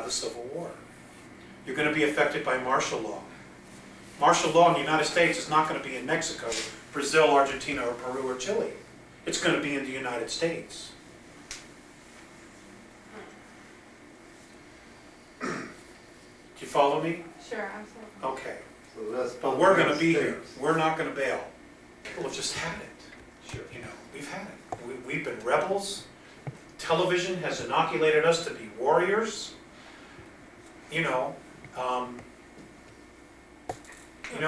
the Civil War. You're going to be affected by martial law. Martial law in the United States is not going to be in Mexico, Brazil, Argentina, or Peru, or Chile. It's going to be in the United States. Do you follow me? Sure, absolutely. Okay. So that's But we're going to be here. We're not going to bail. People have just had it. Sure. You know, we've had it. We've been rebels. Television has inoculated us to be warriors. You know, and you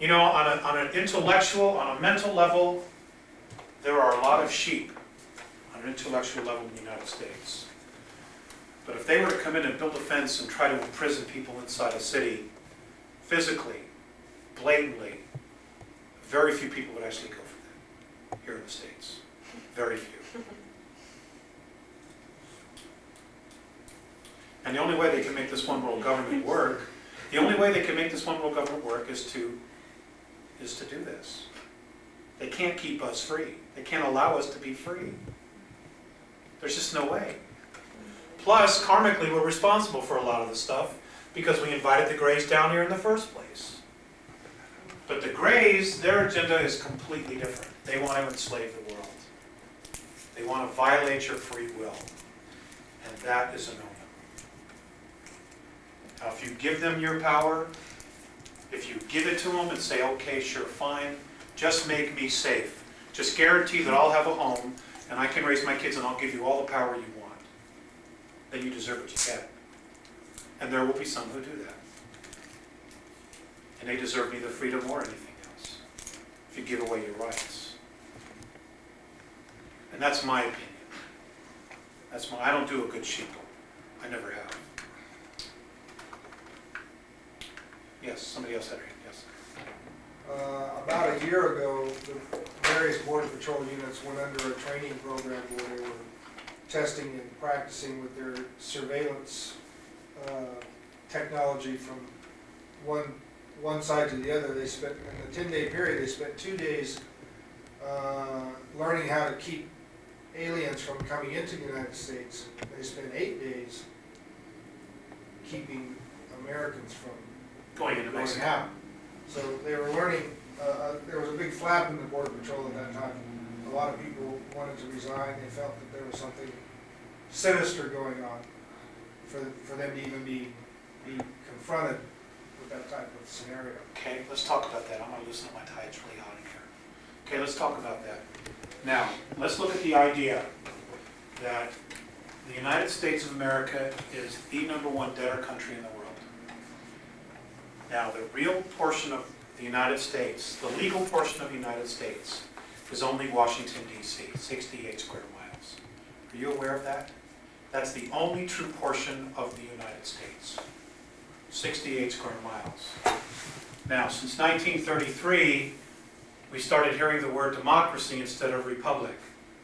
know, on an intellectual, on a mental level, there are a lot of sheep on an intellectual level in the United States. But if they were to come in and build a fence and try to imprison people inside a city, physically, blatantly, very few people would actually go for that here in the States. Very few. And the only way they can make this one world government work, the only way they can make this one world government work is to do this. They can't keep us free. They can't allow us to be free. There's just no way. Plus, karmically, we're responsible for a lot of the stuff because we invited the Greys down here in the first place. But the Greys, their agenda is completely different. They want to enslave the world. They want to violate your free will. And that is a no-no. Now, if you give them your power, if you give it to them and say, okay, sure, fine, just make me safe. Just guarantee that I'll have a home and I can raise my kids and I'll give you all the power you want. Then you deserve what you get. And there will be some who do that. And they deserve neither freedom or anything else if you give away your rights. And that's my opinion. I don't do a good sheeple. I never have. Yes, somebody else had a hand, yes. About a year ago, the various Border Patrol units went under a training program where they were testing and practicing with their surveillance technology from one side to the other. They spent, in the 10-day period, they spent 2 days learning how to keep aliens from coming into the United States. They spent 8 days keeping Americans from Going into Mexico. out. So they were learning, there was a big flap in the Border Patrol at that time. A lot of people wanted to resign. They felt that there was something sinister going on for them to even be confronted with that type of scenario. Okay, let's talk about that. I'm going to loosen up my tie. It's really hot in here. Okay, let's talk about that. Now, let's look at the idea that the United States of America is the #1 debtor country in the world. Now, the real portion of the United States, the legal portion of the United States, is only Washington, D.C., 68 square miles. Are you aware of that? That's the only true portion of the United States, 68 square miles. Now, since 1933, we started hearing the word democracy instead of republic.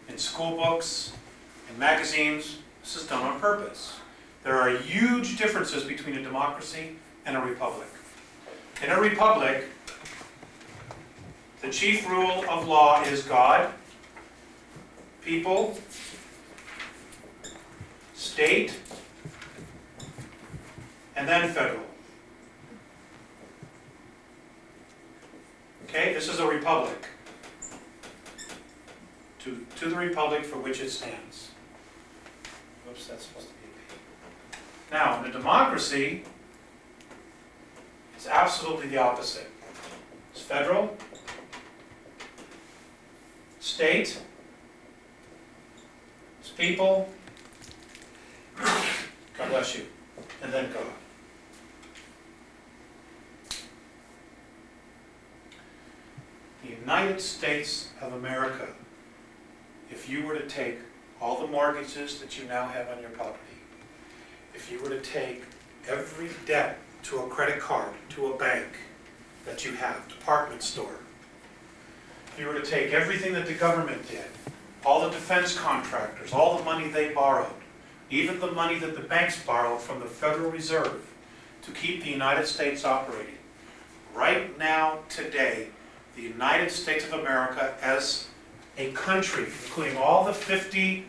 In school books, in magazines, this is done on purpose. There are huge differences between a democracy and a republic. In a republic, the chief rule of law is God, people, state, and then federal. Okay, this is a republic. To the republic for which it stands. Whoops, that's supposed to be a P. Now, in a democracy, it's absolutely the opposite. It's federal, state, it's people, God bless you, and then God. The United States of America, if you were to take all the mortgages that you now have on your property, if you were to take every debt to a credit card, to a bank that you have, department store, if you were to take everything that the government did, all the defense contractors, all the money they borrowed, even the money that the banks borrowed from the Federal Reserve to keep the United States operating, right now, today, the United States of America as a country, including all the 50